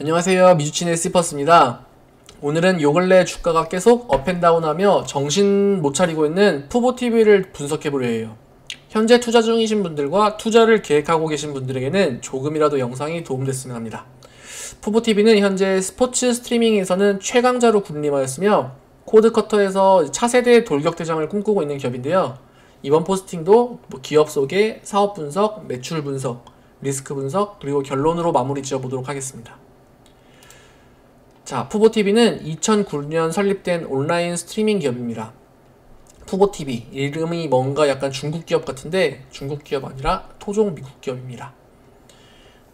안녕하세요. 미주친의 스퍼스입니다. 오늘은 요 근래 주가가 계속 업앤다운하며 정신 못 차리고 있는 푸보TV를 분석해보려 해요. 현재 투자 중이신 분들과 투자를 계획하고 계신 분들에게는 조금이라도 영상이 도움됐으면 합니다. 푸보TV는 현재 스포츠 스트리밍에서는 최강자로 군림하였으며 코드커터에서 차세대 돌격대장을 꿈꾸고 있는 기업인데요. 이번 포스팅도 기업 소개, 사업 분석, 매출 분석, 리스크 분석, 그리고 결론으로 마무리 지어보도록 하겠습니다. 자, 푸보TV는 2009년 설립된 온라인 스트리밍 기업입니다. 푸보TV, 이름이 뭔가 약간 중국 기업 같은데 중국 기업 아니라 토종 미국 기업입니다.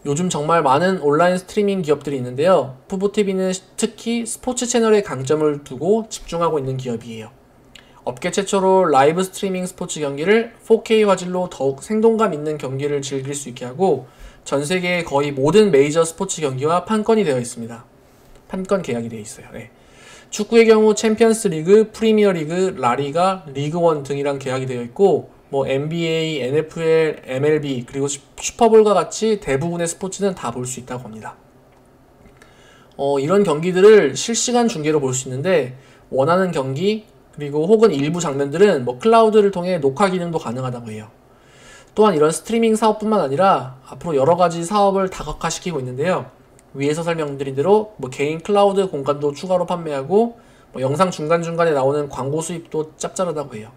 요즘 정말 많은 온라인 스트리밍 기업들이 있는데요. 푸보TV는 특히 스포츠 채널에 강점을 두고 집중하고 있는 기업이에요. 업계 최초로 라이브 스트리밍 스포츠 경기를 4K 화질로 더욱 생동감 있는 경기를 즐길 수 있게 하고 전 세계의 거의 모든 메이저 스포츠 경기와 판권이 되어 있습니다. 판권 계약이 되어 있어요. 네. 축구의 경우 챔피언스 리그, 프리미어 리그, 라리가, 리그1 등이랑 계약이 되어 있고 NBA, NFL, MLB 그리고 슈퍼볼과 같이 대부분의 스포츠는 다 볼 수 있다고 합니다. 이런 경기들을 실시간 중계로 볼 수 있는데 원하는 경기 그리고 혹은 일부 장면들은 클라우드를 통해 녹화 기능도 가능하다고 해요. 또한 이런 스트리밍 사업뿐만 아니라 앞으로 여러가지 사업을 다각화시키고 있는데요. 위에서 설명드린 대로 개인 클라우드 공간도 추가로 판매하고 영상 중간중간에 나오는 광고 수입도 짭짤하다고 해요.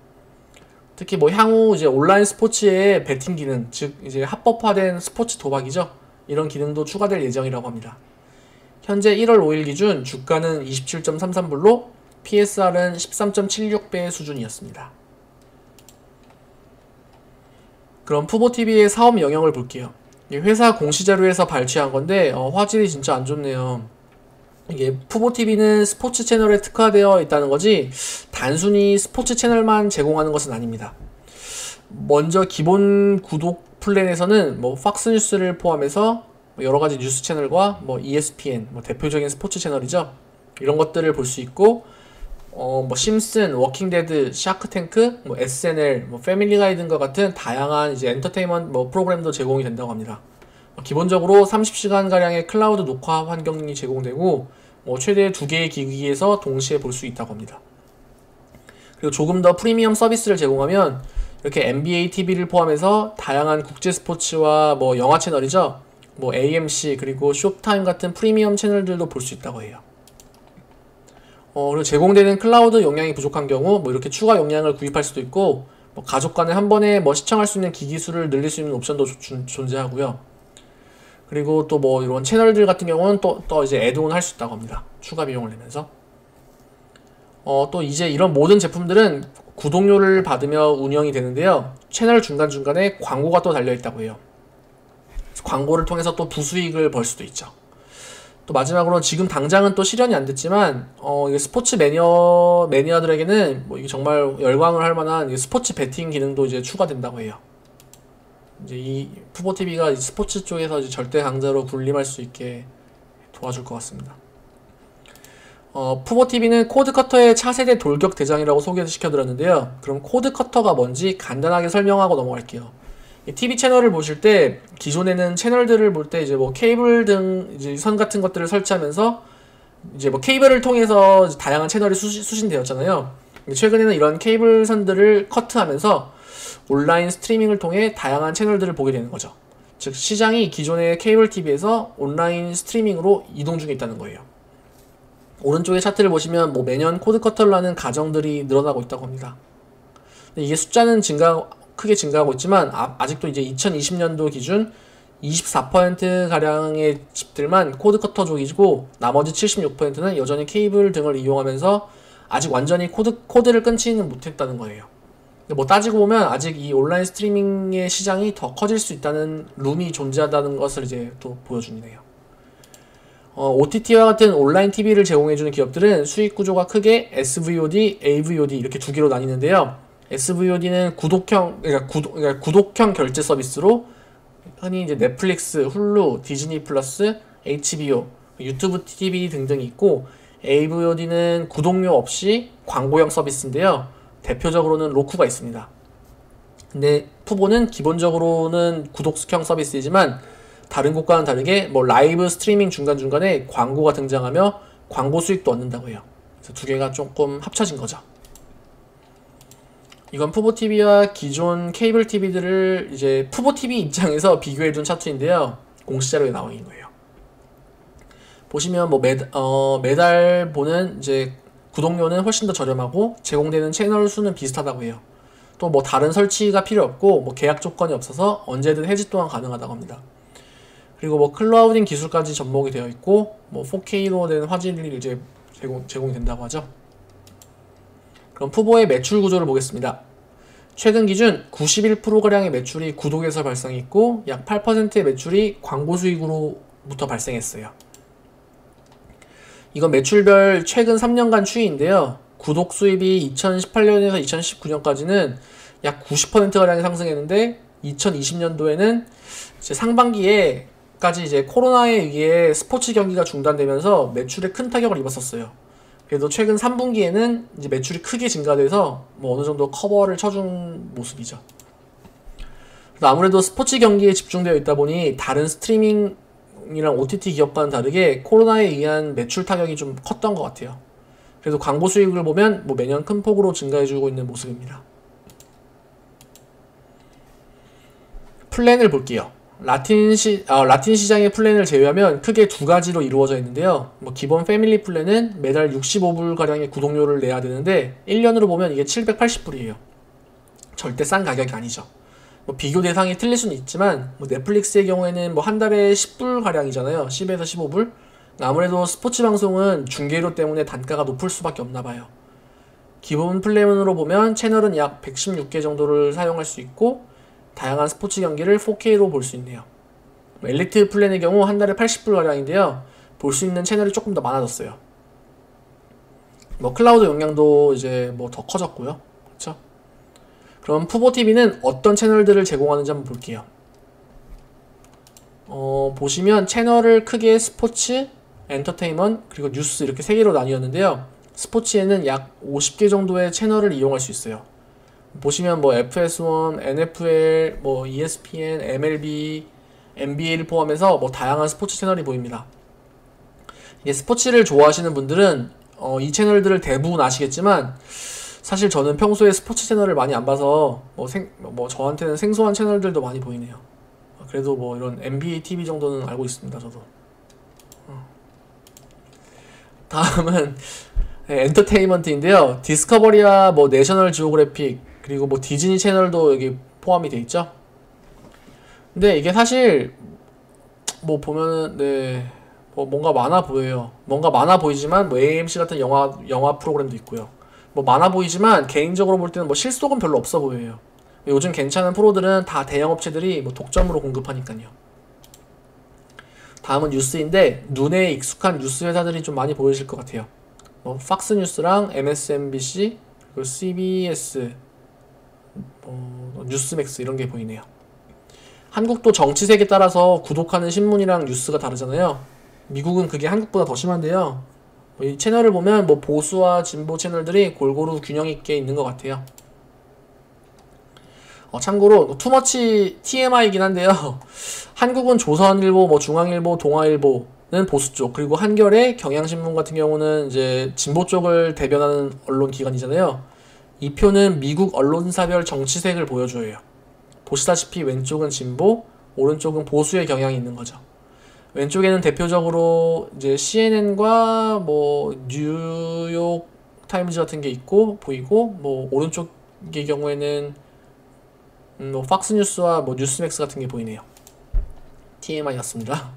특히 향후 이제 온라인 스포츠의 베팅 기능, 즉 이제 합법화된 스포츠 도박이죠. 이런 기능도 추가될 예정이라고 합니다. 현재 1월 5일 기준 주가는 27.33불로 PSR은 13.76배 수준이었습니다. 그럼 푸보TV의 사업 영역을 볼게요. 회사 공시자료에서 발췌한 건데 화질이 진짜 안 좋네요. 이게 푸보TV는 스포츠 채널에 특화되어 있다는 거지 단순히 스포츠 채널만 제공하는 것은 아닙니다. 먼저 기본 구독 플랜에서는 팍스뉴스를 포함해서 여러가지 뉴스 채널과 ESPN 대표적인 스포츠 채널이죠. 이런 것들을 볼 수 있고 심슨, 워킹데드, 샤크탱크, SNL, 패밀리 가이드과 같은 다양한 이제 엔터테인먼트 프로그램도 제공이 된다고 합니다. 기본적으로 30시간 가량의 클라우드 녹화 환경이 제공되고 최대 2개의 기기에서 동시에 볼 수 있다고 합니다. 그리고 조금 더 프리미엄 서비스를 제공하면 이렇게 NBA TV를 포함해서 다양한 국제 스포츠와 영화 채널이죠. AMC 그리고 쇼타임 같은 프리미엄 채널들도 볼 수 있다고 해요. 그리고 제공되는 클라우드 용량이 부족한 경우 이렇게 추가 용량을 구입할 수도 있고 가족 간에 한 번에 시청할 수 있는 기기 수를 늘릴 수 있는 옵션도 존재하고요. 그리고 또 이런 채널들 같은 경우는 또 이제 애드온 할 수 있다고 합니다. 추가 비용을 내면서. 또 이제 이런 모든 제품들은 구독료를 받으며 운영이 되는데요. 채널 중간중간에 광고가 또 달려있다고 해요. 광고를 통해서 또 부수익을 벌 수도 있죠. 또 마지막으로 지금 당장은 또 실현이 안 됐지만 이게 스포츠 매니아들에게는 이게 정말 열광을 할 만한 스포츠 베팅 기능도 이제 추가된다고 해요. 이제 이 푸보TV가 스포츠 쪽에서 이제 절대 강자로 군림할 수 있게 도와줄 것 같습니다. 푸보TV는 코드커터의 차세대 돌격 대장이라고 소개시켜드렸는데요. 그럼 코드커터가 뭔지 간단하게 설명하고 넘어갈게요. TV 채널을 보실 때 기존에는 채널들을 볼 때 이제 케이블 등 이제 선 같은 것들을 설치하면서 이제 케이블을 통해서 다양한 채널이 수신되었잖아요. 최근에는 이런 케이블 선들을 커트하면서 온라인 스트리밍을 통해 다양한 채널들을 보게 되는 거죠. 즉 시장이 기존의 케이블 TV에서 온라인 스트리밍으로 이동 중에 있다는 거예요. 오른쪽의 차트를 보시면 매년 코드커터를 하는 가정들이 늘어나고 있다고 합니다. 근데 이게 숫자는 크게 증가하고 있지만 아직도 이제 2020년도 기준 24%가량의 집들만 코드커터족이고 나머지 76%는 여전히 케이블 등을 이용하면서 아직 완전히 코드를 끊지는 못했다는 거예요. 따지고 보면 아직 이 온라인 스트리밍의 시장이 더 커질 수 있다는 룸이 존재한다는 것을 이제 또 보여주네요. OTT와 같은 온라인 TV를 제공해주는 기업들은 수익 구조가 크게 SVOD, AVOD 이렇게 두 개로 나뉘는데요. SVOD는 구독형 결제 서비스로 흔히 이제 넷플릭스, 훌루, 디즈니 플러스, HBO, 유튜브 TV 등등이 있고 AVOD는 구독료 없이 광고형 서비스인데요. 대표적으로는 로쿠가 있습니다. 근데 푸보는 기본적으로는 구독형 서비스이지만 다른 곳과는 다르게 뭐 라이브 스트리밍 중간중간에 광고가 등장하며 광고 수익도 얻는다고 해요. 그래서 두 개가 조금 합쳐진 거죠. 이건 푸보TV와 기존 케이블 TV들을 이제 푸보TV 입장에서 비교해둔 차트인데요. 공시자료에 나와 있는 거예요. 보시면 뭐 매달 보는 이제 구독료는 훨씬 더 저렴하고 제공되는 채널 수는 비슷하다고 해요. 또 뭐 다른 설치가 필요 없고 뭐 계약 조건이 없어서 언제든 해지 또한 가능하다고 합니다. 그리고 뭐 클라우딩 기술까지 접목이 되어 있고 뭐 4K로 된 화질이 이제 제공이 된다고 하죠. 그럼 푸보의 매출 구조를 보겠습니다. 최근 기준 91%가량의 매출이 구독에서 발생했고 약 8%의 매출이 광고 수익으로부터 발생했어요. 이건 매출별 최근 3년간 추이인데요. 구독 수입이 2018년에서 2019년까지는 약 90%가량이 상승했는데 2020년도에는 이제 상반기에까지 이제 코로나에 의해 스포츠 경기가 중단되면서 매출에 큰 타격을 입었었어요. 그래도 최근 3분기에는 이제 매출이 크게 증가돼서 뭐 어느 정도 커버를 쳐준 모습이죠. 아무래도 스포츠 경기에 집중되어 있다 보니 다른 스트리밍이랑 OTT 기업과는 다르게 코로나에 의한 매출 타격이 좀 컸던 것 같아요. 그래도 광고 수익을 보면 뭐 매년 큰 폭으로 증가해주고 있는 모습입니다. 플랜을 볼게요. 라틴 시장의 플랜을 제외하면 크게 두 가지로 이루어져 있는데요. 뭐 기본 패밀리 플랜은 매달 65불가량의 구독료를 내야 되는데 1년으로 보면 이게 780불이에요. 절대 싼 가격이 아니죠. 뭐 비교 대상이 틀릴 수는 있지만 뭐 넷플릭스의 경우에는 뭐 한 달에 10불가량이잖아요. 10에서 15불. 아무래도 스포츠 방송은 중계료 때문에 단가가 높을 수밖에 없나 봐요. 기본 플랜으로 보면 채널은 약 116개 정도를 사용할 수 있고 다양한 스포츠 경기를 4K로 볼 수 있네요. 엘리트 플랜의 경우 한 달에 80불가량인데요. 볼 수 있는 채널이 조금 더 많아졌어요. 뭐 클라우드 용량도 이제 뭐 더 커졌고요. 그렇죠? 그럼 푸보TV는 어떤 채널들을 제공하는지 한번 볼게요. 보시면 채널을 크게 스포츠, 엔터테인먼트, 그리고 뉴스 이렇게 3개로 나뉘었는데요. 스포츠에는 약 50개 정도의 채널을 이용할 수 있어요. 보시면 뭐 FS1, NFL, 뭐 ESPN, MLB, NBA를 포함해서 뭐 다양한 스포츠 채널이 보입니다. 이게 스포츠를 좋아하시는 분들은 이 채널들을 대부분 아시겠지만 사실 저는 평소에 스포츠 채널을 많이 안 봐서 뭐 저한테는 생소한 채널들도 많이 보이네요. 그래도 뭐 이런 NBA TV 정도는 알고 있습니다, 저도. 다음은 엔터테인먼트인데요. 디스커버리와 뭐 내셔널 지오그래픽 그리고 뭐 디즈니 채널도 여기 포함이 돼 있죠. 근데 이게 사실 뭐 보면은 네 뭐 뭔가 많아 보여요. 뭔가 많아 보이지만 뭐 AMC 같은 영화 프로그램도 있고요. 뭐 많아 보이지만 개인적으로 볼 때는 뭐 실속은 별로 없어 보여요. 요즘 괜찮은 프로들은 다 대형 업체들이 뭐 독점으로 공급하니까요. 다음은 뉴스인데 눈에 익숙한 뉴스 회사들이 좀 많이 보이실 것 같아요. 뭐 팍스뉴스랑 MSNBC 그리고 CBS 뉴스맥스 이런 게 보이네요. 한국도 정치색에 따라서 구독하는 신문이랑 뉴스가 다르잖아요. 미국은 그게 한국보다 더 심한데요. 이 채널을 보면 뭐 보수와 진보 채널들이 골고루 균형 있게 있는 것 같아요. 참고로 투머치 TMI이긴 한데요. 한국은 조선일보, 뭐 중앙일보, 동아일보는 보수 쪽, 그리고 한겨레, 경향신문 같은 경우는 이제 진보 쪽을 대변하는 언론 기관이잖아요. 이 표는 미국 언론사별 정치색을 보여줘요. 보시다시피 왼쪽은 진보, 오른쪽은 보수의 경향이 있는 거죠. 왼쪽에는 대표적으로 이제 CNN과 뭐 뉴욕 타임즈 같은 게 있고 보이고, 뭐 오른쪽의 경우에는 뭐 팍스뉴스와 뭐 뉴스맥스 같은 게 보이네요. TMI였습니다.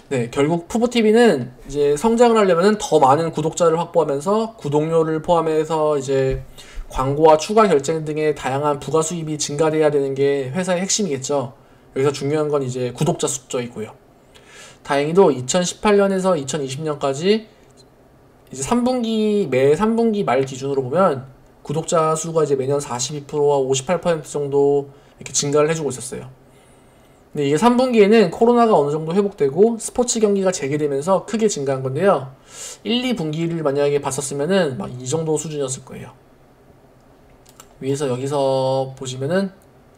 네, 결국 푸보TV는 이제 성장을 하려면 더 많은 구독자를 확보하면서 구독료를 포함해서 이제 광고와 추가 결제 등의 다양한 부가 수입이 증가돼야 되는 게 회사의 핵심이겠죠. 여기서 중요한 건 이제 구독자 숫자이고요. 다행히도 2018년에서 2020년까지 이제 매 3분기 말 기준으로 보면 구독자 수가 이제 매년 42%와 58% 정도 이렇게 증가를 해주고 있었어요. 근데 이게 3분기에는 코로나가 어느 정도 회복되고 스포츠 경기가 재개되면서 크게 증가한 건데요. 1, 2분기를 만약에 봤었으면은 막 이 정도 수준이었을 거예요. 여기서 보시면은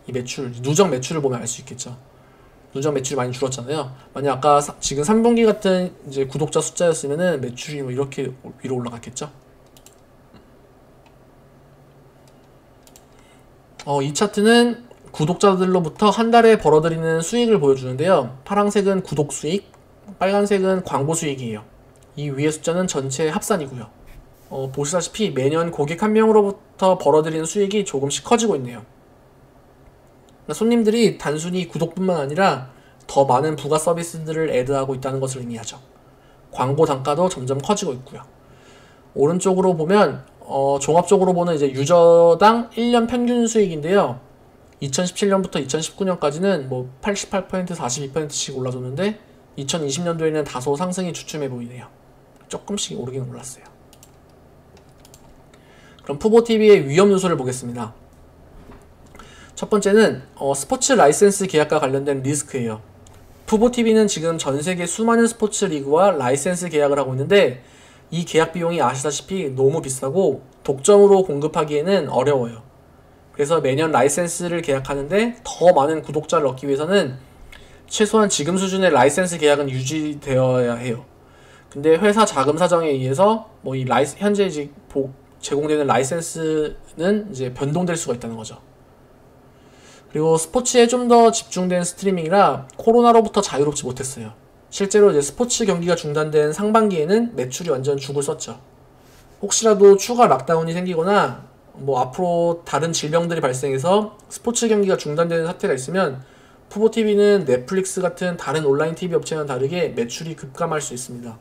이 매출, 누적 매출을 보면 알 수 있겠죠. 누적 매출이 많이 줄었잖아요. 만약 아까 지금 3분기 같은 이제 구독자 숫자였으면은 매출이 뭐 이렇게 위로 올라갔겠죠. 이 차트는 구독자들로부터 한 달에 벌어들이는 수익을 보여주는데요. 파란색은 구독 수익, 빨간색은 광고 수익이에요. 이 위의 숫자는 전체 합산이고요. 보시다시피 매년 고객 한 명으로부터 벌어들이는 수익이 조금씩 커지고 있네요. 손님들이 단순히 구독뿐만 아니라 더 많은 부가 서비스들을 애드하고 있다는 것을 의미하죠. 광고 단가도 점점 커지고 있고요. 오른쪽으로 보면 종합적으로 보는 이제 유저당 1년 평균 수익인데요. 2017년부터 2019년까지는 뭐 88%, 42%씩 올라줬는데 2020년도에는 다소 상승이 주춤해 보이네요. 조금씩 오르긴 올랐어요. 그럼 푸보TV의 위험 요소를 보겠습니다. 첫 번째는 스포츠 라이센스 계약과 관련된 리스크예요. 푸보TV는 지금 전세계 수많은 스포츠 리그와 라이센스 계약을 하고 있는데 이 계약 비용이 아시다시피 너무 비싸고 독점으로 공급하기에는 어려워요. 그래서 매년 라이센스를 계약하는데 더 많은 구독자를 얻기 위해서는 최소한 지금 수준의 라이센스 계약은 유지되어야 해요. 근데 회사 자금 사정에 의해서 뭐 이 현재 제공되는 라이센스는 이제 변동될 수가 있다는 거죠. 그리고 스포츠에 좀 더 집중된 스트리밍이라 코로나로부터 자유롭지 못했어요. 실제로 이제 스포츠 경기가 중단된 상반기에는 매출이 완전 죽을 썼죠. 혹시라도 추가 락다운이 생기거나 뭐 앞으로 다른 질병들이 발생해서 스포츠 경기가 중단되는 사태가 있으면 푸보TV는 넷플릭스 같은 다른 온라인 TV 업체와는 다르게 매출이 급감할 수 있습니다.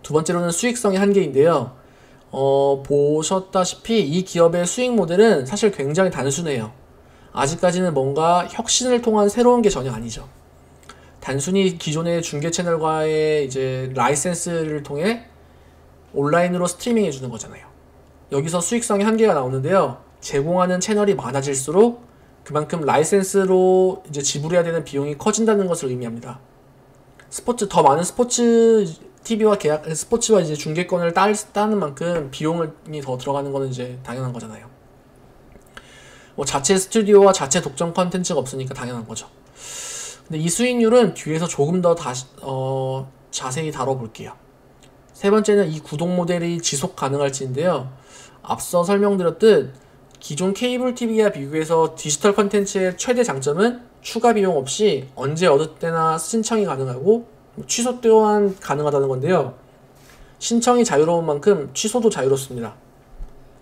두 번째로는 수익성의 한계인데요. 보셨다시피 이 기업의 수익 모델은 사실 굉장히 단순해요. 아직까지는 뭔가 혁신을 통한 새로운 게 전혀 아니죠. 단순히 기존의 중계 채널과의 이제 라이센스를 통해 온라인으로 스트리밍 해주는 거잖아요. 여기서 수익성의 한계가 나오는데요. 제공하는 채널이 많아질수록 그만큼 라이센스로 이제 지불해야 되는 비용이 커진다는 것을 의미합니다. 더 많은 스포츠 TV와 스포츠와 이제 중계권을 따는 만큼 비용이 더 들어가는 거는 이제 당연한 거잖아요. 뭐 자체 스튜디오와 자체 독점 컨텐츠가 없으니까 당연한 거죠. 근데 이 수익률은 뒤에서 조금 더 자세히 다뤄볼게요. 세 번째는 이 구독 모델이 지속 가능할지인데요. 앞서 설명드렸듯 기존 케이블 TV와 비교해서 디지털 컨텐츠의 최대 장점은 추가 비용 없이 언제 어느 때나 신청이 가능하고 취소 또한 가능하다는 건데요. 신청이 자유로운 만큼 취소도 자유롭습니다.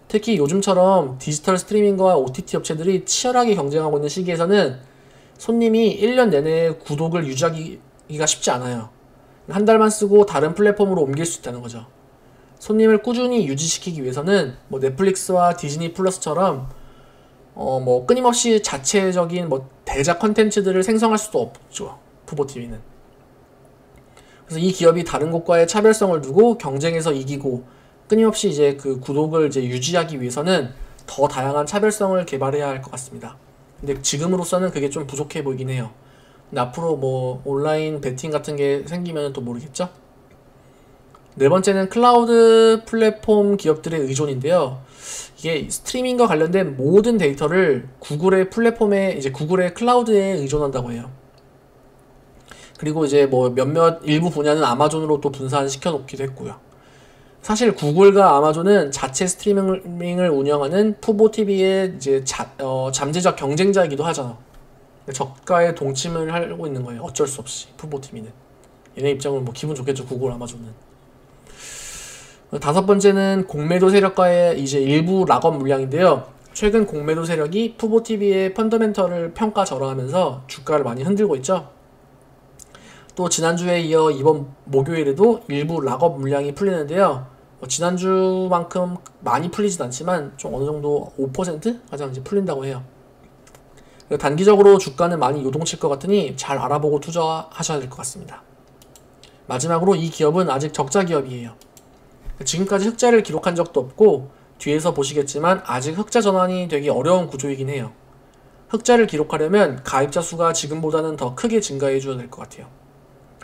특히 요즘처럼 디지털 스트리밍과 OTT 업체들이 치열하게 경쟁하고 있는 시기에서는 손님이 1년 내내 구독을 유지하기가 쉽지 않아요. 한 달만 쓰고 다른 플랫폼으로 옮길 수 있다는 거죠. 손님을 꾸준히 유지시키기 위해서는 뭐 넷플릭스와 디즈니 플러스처럼 뭐 끊임없이 자체적인 뭐 대작 컨텐츠들을 생성할 수도 없죠. 푸보TV는. 그래서 이 기업이 다른 곳과의 차별성을 두고 경쟁에서 이기고 끊임없이 이제 그 구독을 이제 유지하기 위해서는 더 다양한 차별성을 개발해야 할 것 같습니다. 근데 지금으로서는 그게 좀 부족해 보이긴 해요. 근데 앞으로 뭐 온라인 베팅 같은 게 생기면 또 모르겠죠? 네 번째는 클라우드 플랫폼 기업들의 의존인데요. 이게 스트리밍과 관련된 모든 데이터를 구글의 플랫폼에 이제 구글의 클라우드에 의존한다고 해요. 그리고 이제 뭐 일부 분야는 아마존으로 또 분산시켜 놓기도 했고요. 사실 구글과 아마존은 자체 스트리밍을 운영하는 푸보TV의 이제 잠재적 경쟁자이기도 하잖아. 저가에 동침을 하고 있는 거예요. 어쩔 수 없이 푸보TV는. 얘네 입장은 뭐 기분 좋겠죠. 구글, 아마존은. 다섯 번째는 공매도 세력과의 이제 일부 락업 물량인데요. 최근 공매도 세력이 푸보TV의 펀더멘털을 평가 절하하면서 주가를 많이 흔들고 있죠. 또 지난주에 이어 이번 목요일에도 일부 락업 물량이 풀리는데요. 지난주만큼 많이 풀리진 않지만 좀 어느 정도 5% 가량 이제 풀린다고 해요. 단기적으로 주가는 많이 요동칠 것 같으니 잘 알아보고 투자하셔야 될 것 같습니다. 마지막으로 이 기업은 아직 적자 기업이에요. 지금까지 흑자를 기록한 적도 없고 뒤에서 보시겠지만 아직 흑자 전환이 되기 어려운 구조이긴 해요. 흑자를 기록하려면 가입자 수가 지금보다는 더 크게 증가해 줘야 될 것 같아요.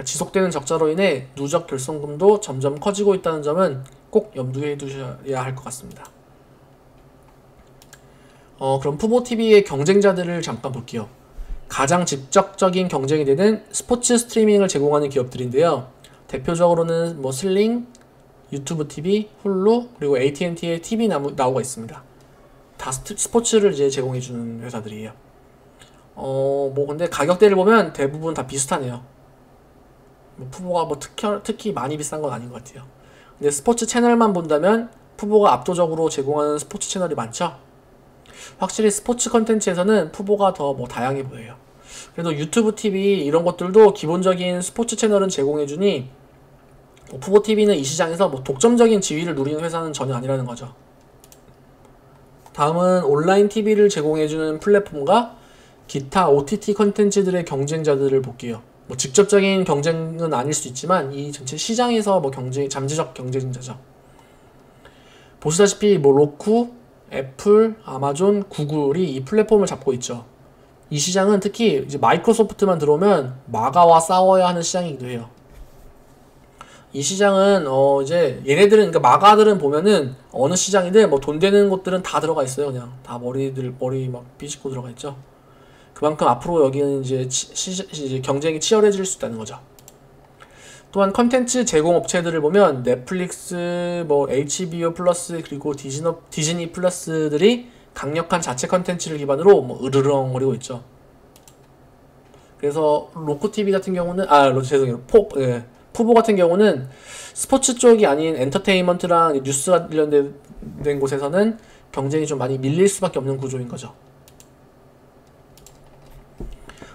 지속되는 적자로 인해 누적 결손금도 점점 커지고 있다는 점은 꼭 염두에 두셔야 할 것 같습니다. 그럼 푸보TV의 경쟁자들을 잠깐 볼게요. 가장 직접적인 경쟁이 되는 스포츠 스트리밍을 제공하는 기업들인데요. 대표적으로는 뭐 슬링, 유튜브 TV, 훌루, 그리고 AT&T의 TV 나우가 있습니다. 다 스포츠를 이제 제공해주는 회사들이에요. 뭐 근데 가격대를 보면 대부분 다 비슷하네요. 뭐 푸보가 뭐 특히 많이 비싼 건 아닌 것 같아요. 근데 스포츠 채널만 본다면 푸보가 압도적으로 제공하는 스포츠 채널이 많죠. 확실히 스포츠 컨텐츠에서는 푸보가 더 뭐 다양해 보여요. 그래도 유튜브 TV 이런 것들도 기본적인 스포츠 채널은 제공해주니 푸보 TV는 이 시장에서 뭐 독점적인 지위를 누리는 회사는 전혀 아니라는 거죠. 다음은 온라인 TV를 제공해주는 플랫폼과 기타 OTT 컨텐츠들의 경쟁자들을 볼게요. 뭐 직접적인 경쟁은 아닐 수 있지만 이 전체 시장에서 뭐 잠재적 경쟁자죠. 보시다시피 뭐 로쿠, 애플, 아마존, 구글이 이 플랫폼을 잡고 있죠. 이 시장은 특히 이제 마이크로소프트만 들어오면 마가와 싸워야 하는 시장이기도 해요. 이 시장은 이제 얘네들은 그러니까 마가들은 보면은 어느 시장이든 뭐 돈 되는 곳들은 다 들어가 있어요. 그냥 다 머리 막 비집고 들어가 있죠. 그만큼 앞으로 여기는 이제 경쟁이 치열해질 수 있다는 거죠. 또한 컨텐츠 제공 업체들을 보면 넷플릭스, 뭐 HBO 플러스 그리고 디즈니 플러스들이 강력한 자체 컨텐츠를 기반으로 뭐 으르렁거리고 있죠. 그래서 로코 TV 같은 경우는 죄송해요. 푸보 같은 경우는 스포츠 쪽이 아닌 엔터테인먼트랑 뉴스 관련된 곳에서는 경쟁이 좀 많이 밀릴 수밖에 없는 구조인 거죠.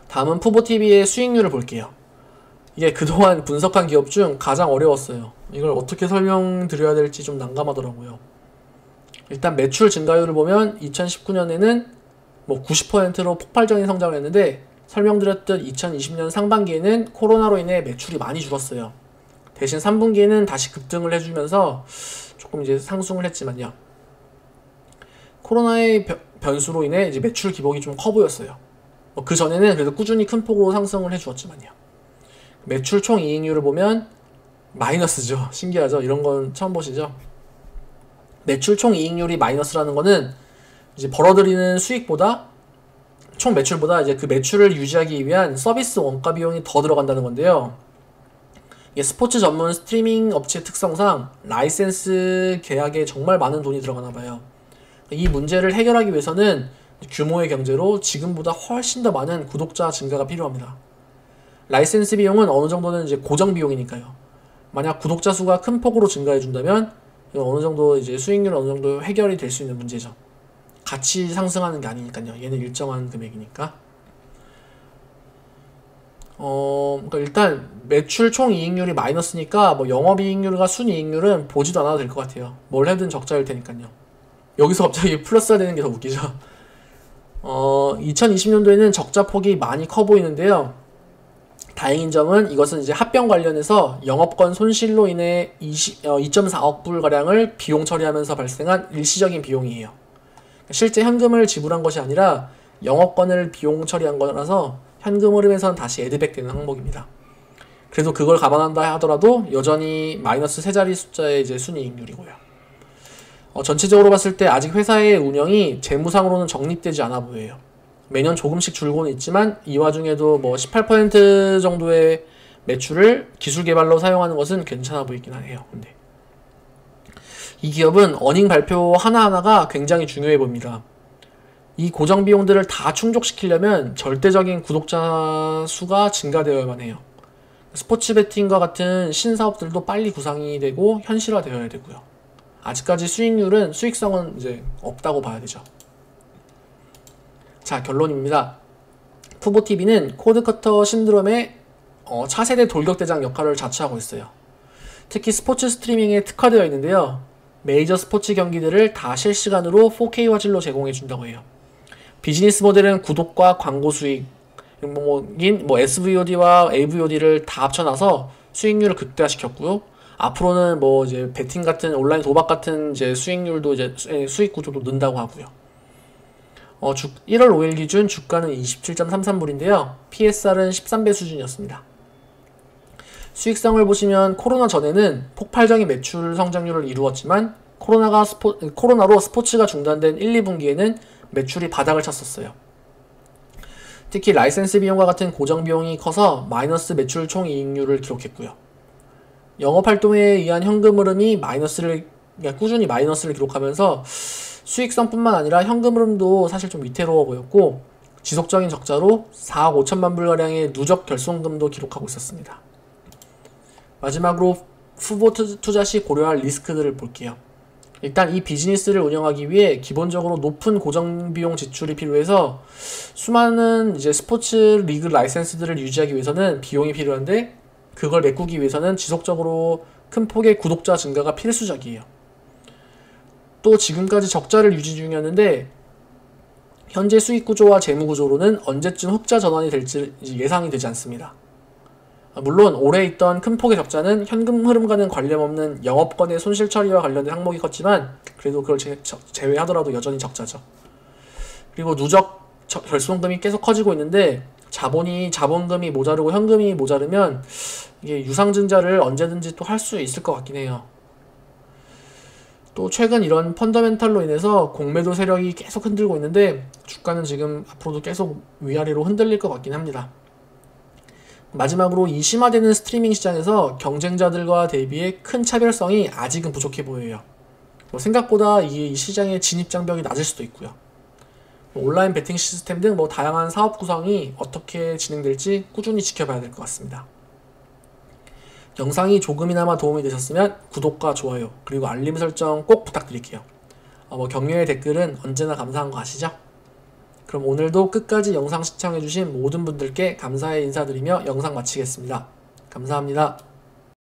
다음은 푸보TV의 수익률을 볼게요. 이게 그동안 분석한 기업 중 가장 어려웠어요. 이걸 어떻게 설명드려야 될지 좀 난감하더라고요. 일단 매출 증가율을 보면 2019년에는 뭐 90%로 폭발적인 성장을 했는데 설명드렸듯 2020년 상반기에는 코로나로 인해 매출이 많이 줄었어요. 대신 3분기에는 다시 급등을 해주면서 조금 이제 상승을 했지만요. 코로나의 변수로 인해 이제 매출 기복이 좀 커 보였어요. 그 전에는 그래도 꾸준히 큰 폭으로 상승을 해주었지만요. 매출 총 이익률을 보면 마이너스죠. 신기하죠? 이런 건 처음 보시죠? 매출 총 이익률이 마이너스라는 거는 이제 벌어들이는 수익보다 총 매출보다 이제 그 매출을 유지하기 위한 서비스 원가 비용이 더 들어간다는 건데요. 이게 스포츠 전문 스트리밍 업체 특성상 라이센스 계약에 정말 많은 돈이 들어가나 봐요. 이 문제를 해결하기 위해서는 규모의 경제로 지금보다 훨씬 더 많은 구독자 증가가 필요합니다. 라이센스 비용은 어느 정도는 이제 고정 비용이니까요. 만약 구독자 수가 큰 폭으로 증가해 준다면 어느 정도 이제 수익률은 어느 정도 해결이 될 수 있는 문제죠. 같이 상승하는 게 아니니까요. 얘는 일정한 금액이니까. 그러니까 일단 매출 총 이익률이 마이너스니까 뭐 영업이익률과 순이익률은 보지도 않아도 될 것 같아요. 뭘 해든 적자일 테니까요. 여기서 갑자기 플러스가 되는 게 더 웃기죠. 2020년도에는 적자 폭이 많이 커 보이는데요. 다행인 점은 이것은 이제 합병 관련해서 영업권 손실로 인해 2.4억 불 가량을 비용 처리하면서 발생한 일시적인 비용이에요. 실제 현금을 지불한 것이 아니라 영업권을 비용 처리한 거라서 현금 흐름에선 다시 애드백 되는 항목입니다. 그래도 그걸 감안한다 하더라도 여전히 마이너스 세 자리 숫자의 이제 순이익률이고요. 전체적으로 봤을 때 아직 회사의 운영이 재무상으로는 정립되지 않아 보여요. 매년 조금씩 줄고는 있지만 이 와중에도 뭐 18% 정도의 매출을 기술 개발로 사용하는 것은 괜찮아 보이긴 해요. 근데 이 기업은 어닝 발표 하나하나가 굉장히 중요해 보입니다. 이 고정 비용들을 다 충족시키려면 절대적인 구독자 수가 증가되어야만 해요. 스포츠 베팅과 같은 신사업들도 빨리 구상이 되고 현실화되어야 되고요. 아직까지 수익성은 이제 없다고 봐야 되죠. 자, 결론입니다. 푸보TV는 코드커터 신드롬의 차세대 돌격대장 역할을 자처하고 있어요. 특히 스포츠 스트리밍에 특화되어 있는데요. 메이저 스포츠 경기들을 다 실시간으로 4K 화질로 제공해준다고 해요. 비즈니스 모델은 구독과 광고 수익, SVOD와 AVOD를 다 합쳐놔서 수익률을 극대화시켰고요. 앞으로는 뭐 이제 베팅 같은 온라인 도박 같은 이제 수익률도 이제 수익 구조도 는다고 하고요. 1월 5일 기준 주가는 27.33불인데요. PSR은 13배 수준이었습니다. 수익성을 보시면 코로나 전에는 폭발적인 매출 성장률을 이루었지만 코로나로 스포츠가 중단된 1, 2분기에는 매출이 바닥을 쳤었어요. 특히 라이센스 비용과 같은 고정 비용이 커서 마이너스 매출 총이익률을 기록했고요. 영업활동에 의한 현금 흐름이 꾸준히 마이너스를 기록하면서 수익성뿐만 아니라 현금 흐름도 사실 좀 위태로워 보였고, 지속적인 적자로 4억 5천만 불가량의 누적 결손금도 기록하고 있었습니다. 마지막으로 후보 투자 시 고려할 리스크들을 볼게요. 일단 이 비즈니스를 운영하기 위해 기본적으로 높은 고정 비용 지출이 필요해서 수많은 이제 스포츠 리그 라이센스들을 유지하기 위해서는 비용이 필요한데, 그걸 메꾸기 위해서는 지속적으로 큰 폭의 구독자 증가가 필수적이에요. 또 지금까지 적자를 유지 중이었는데 현재 수익 구조와 재무 구조로는 언제쯤 흑자 전환이 될지 예상이 되지 않습니다. 물론 올해 있던 큰 폭의 적자는 현금 흐름과는 관련 없는 영업권의 손실 처리와 관련된 항목이 컸지만, 그래도 그걸 제외하더라도 여전히 적자죠. 그리고 누적 결손금이 계속 커지고 있는데, 자본금이 모자르고 현금이 모자르면 이게 유상증자를 언제든지 또 할 수 있을 것 같긴 해요. 또 최근 이런 펀더멘탈로 인해서 공매도 세력이 계속 흔들고 있는데, 주가는 지금 앞으로도 계속 위아래로 흔들릴 것 같긴 합니다. 마지막으로 이 심화되는 스트리밍 시장에서 경쟁자들과 대비해 큰 차별성이 아직은 부족해 보여요. 생각보다 이 시장의 진입 장벽이 낮을 수도 있고요. 온라인 베팅 시스템 등 다양한 사업 구성이 어떻게 진행될지 꾸준히 지켜봐야 될 것 같습니다. 영상이 조금이나마 도움이 되셨으면 구독과 좋아요, 그리고 알림 설정 꼭 부탁드릴게요. 격려의 댓글은 언제나 감사한 거 아시죠? 그럼 오늘도 끝까지 영상 시청해주신 모든 분들께 감사의 인사드리며 영상 마치겠습니다. 감사합니다.